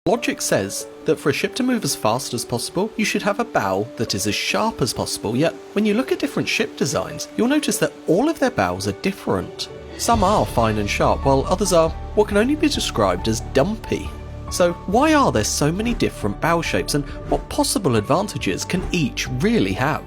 Logic says that for a ship to move as fast as possible, you should have a bow that is as sharp as possible, yet when you look at different ship designs, you'll notice that all of their bows are different. Some are fine and sharp, while others are what can only be described as dumpy. So why are there so many different bow shapes, and what possible advantages can each really have?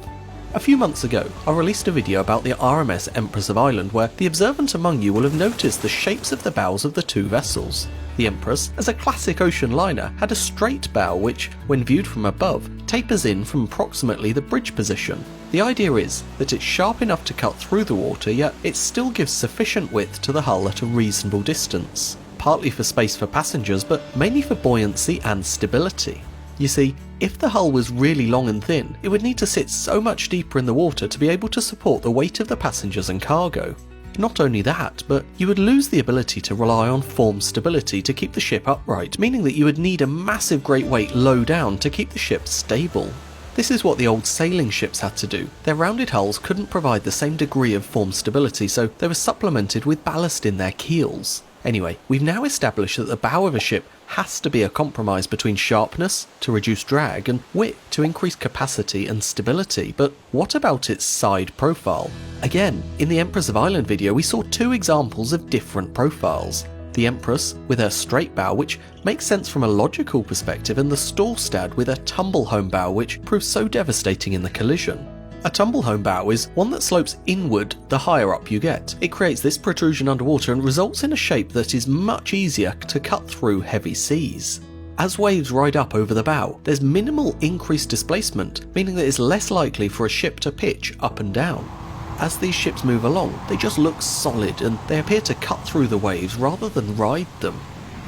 A few months ago, I released a video about the RMS Empress of Ireland, where the observant among you will have noticed the shapes of the bows of the two vessels. The Empress, as a classic ocean liner, had a straight bow which, when viewed from above, tapers in from approximately the bridge position. The idea is that it's sharp enough to cut through the water, yet it still gives sufficient width to the hull at a reasonable distance, partly for space for passengers, but mainly for buoyancy and stability. You see, if the hull was really long and thin, it would need to sit so much deeper in the water to be able to support the weight of the passengers and cargo. Not only that, but you would lose the ability to rely on form stability to keep the ship upright, meaning that you would need a massive great weight low down to keep the ship stable. This is what the old sailing ships had to do. Their rounded hulls couldn't provide the same degree of form stability, so they were supplemented with ballast in their keels. Anyway, we've now established that the bow of a ship has to be a compromise between sharpness, to reduce drag, and width, to increase capacity and stability, but what about its side profile? Again, in the Empress of Ireland video we saw two examples of different profiles. The Empress with her straight bow, which makes sense from a logical perspective, and the Storstad with a tumble home bow, which proves so devastating in the collision. A tumble home bow is one that slopes inward the higher up you get. It creates this protrusion underwater and results in a shape that is much easier to cut through heavy seas. As waves ride up over the bow, there's minimal increased displacement, meaning that it's less likely for a ship to pitch up and down. As these ships move along, they just look solid and they appear to cut through the waves rather than ride them.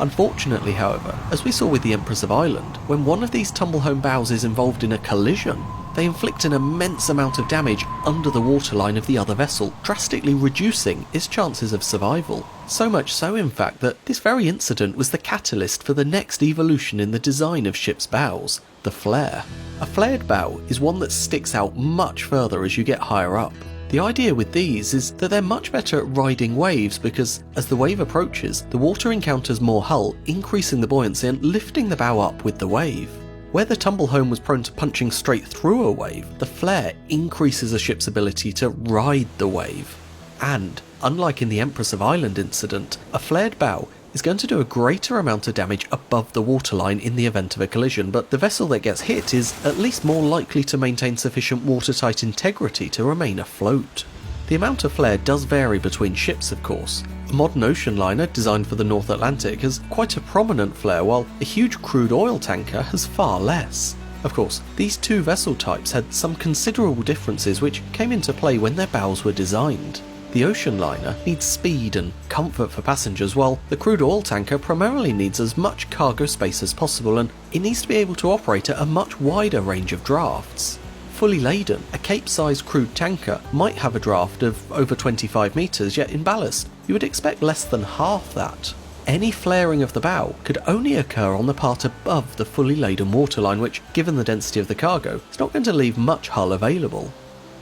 Unfortunately, however, as we saw with the Empress of Ireland, when one of these tumble home bows is involved in a collision, they inflict an immense amount of damage under the waterline of the other vessel, drastically reducing its chances of survival. So much so, in fact, that this very incident was the catalyst for the next evolution in the design of ships' bows, the flare. A flared bow is one that sticks out much further as you get higher up. The idea with these is that they're much better at riding waves because, as the wave approaches, the water encounters more hull, increasing the buoyancy and lifting the bow up with the wave. Where the tumble home was prone to punching straight through a wave, the flare increases a ship's ability to ride the wave. And, unlike in the Empress of Ireland incident, a flared bow is going to do a greater amount of damage above the waterline in the event of a collision, but the vessel that gets hit is at least more likely to maintain sufficient watertight integrity to remain afloat. The amount of flare does vary between ships, of course. A modern ocean liner designed for the North Atlantic has quite a prominent flare, while a huge crude oil tanker has far less. Of course, these two vessel types had some considerable differences which came into play when their bows were designed. The ocean liner needs speed and comfort for passengers, while the crude oil tanker primarily needs as much cargo space as possible, and it needs to be able to operate at a much wider range of drafts. Fully laden, a Cape-sized crude tanker might have a draft of over 25 metres, yet in ballast you would expect less than half that. Any flaring of the bow could only occur on the part above the fully laden waterline, which, given the density of the cargo, is not going to leave much hull available.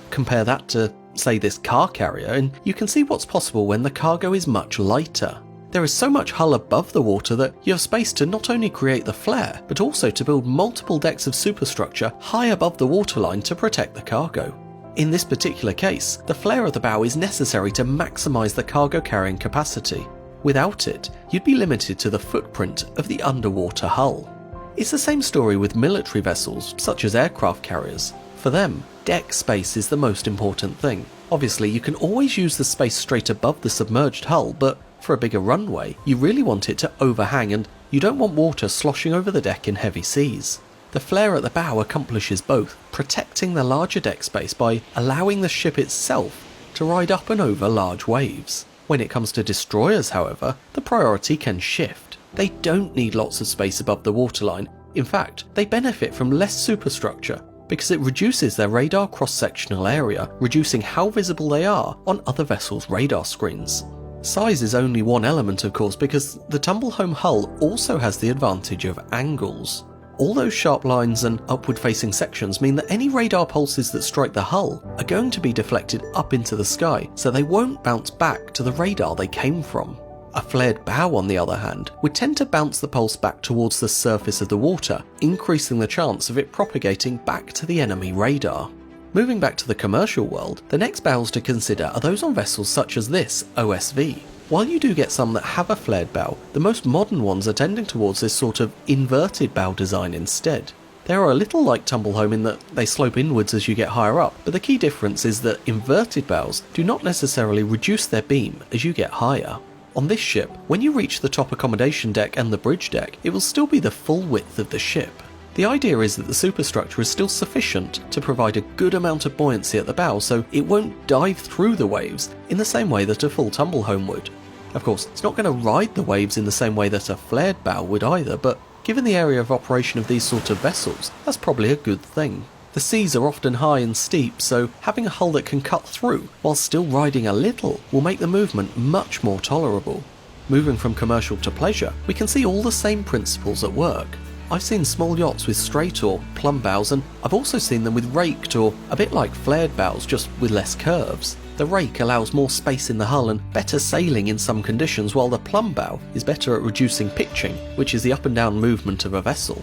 Compare that to, say, this car carrier, and you can see what's possible when the cargo is much lighter. There is so much hull above the water that you have space to not only create the flare, but also to build multiple decks of superstructure high above the waterline to protect the cargo. In this particular case, the flare of the bow is necessary to maximise the cargo carrying capacity. Without it, you'd be limited to the footprint of the underwater hull. It's the same story with military vessels, such as aircraft carriers. For them, deck space is the most important thing. Obviously, you can always use the space straight above the submerged hull, but for a bigger runway, you really want it to overhang, and you don't want water sloshing over the deck in heavy seas. The flare at the bow accomplishes both, protecting the larger deck space by allowing the ship itself to ride up and over large waves. When it comes to destroyers, however, the priority can shift. They don't need lots of space above the waterline. In fact, they benefit from less superstructure because it reduces their radar cross-sectional area, reducing how visible they are on other vessels' radar screens. Size is only one element, of course, because the tumble-home hull also has the advantage of angles. All those sharp lines and upward-facing sections mean that any radar pulses that strike the hull are going to be deflected up into the sky, so they won't bounce back to the radar they came from. A flared bow, on the other hand, would tend to bounce the pulse back towards the surface of the water, increasing the chance of it propagating back to the enemy radar. Moving back to the commercial world, the next bows to consider are those on vessels such as this OSV. While you do get some that have a flared bow, the most modern ones are tending towards this sort of inverted bow design instead. They are a little like Tumblehome in that they slope inwards as you get higher up, but the key difference is that inverted bows do not necessarily reduce their beam as you get higher. On this ship, when you reach the top accommodation deck and the bridge deck, it will still be the full width of the ship. The idea is that the superstructure is still sufficient to provide a good amount of buoyancy at the bow, so it won't dive through the waves in the same way that a full Tumblehome would. Of course, it's not going to ride the waves in the same way that a flared bow would either, but given the area of operation of these sort of vessels, that's probably a good thing. The seas are often high and steep, so having a hull that can cut through while still riding a little will make the movement much more tolerable. Moving from commercial to pleasure, we can see all the same principles at work. I've seen small yachts with straight or plumb bows, and I've also seen them with raked or a bit like flared bows, just with less curves. The rake allows more space in the hull and better sailing in some conditions, while the plumb bow is better at reducing pitching, which is the up and down movement of a vessel.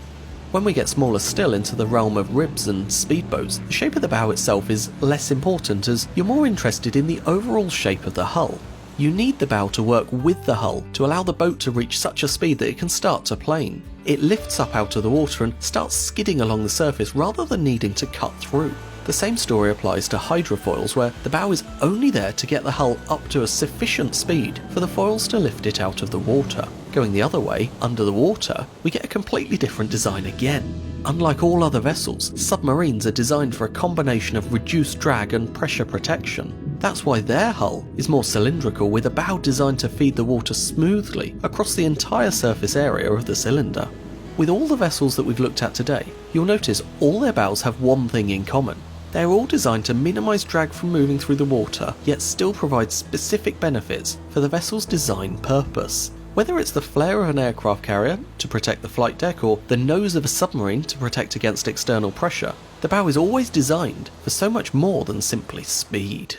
When we get smaller still into the realm of ribs and speedboats, the shape of the bow itself is less important as you're more interested in the overall shape of the hull. You need the bow to work with the hull to allow the boat to reach such a speed that it can start to plane. It lifts up out of the water and starts skidding along the surface rather than needing to cut through. The same story applies to hydrofoils, where the bow is only there to get the hull up to a sufficient speed for the foils to lift it out of the water. Going the other way, under the water, we get a completely different design again. Unlike all other vessels, submarines are designed for a combination of reduced drag and pressure protection. That's why their hull is more cylindrical, with a bow designed to feed the water smoothly across the entire surface area of the cylinder. With all the vessels that we've looked at today, you'll notice all their bows have one thing in common. They're all designed to minimise drag from moving through the water, yet still provide specific benefits for the vessel's design purpose. Whether it's the flare of an aircraft carrier to protect the flight deck or the nose of a submarine to protect against external pressure, the bow is always designed for so much more than simply speed.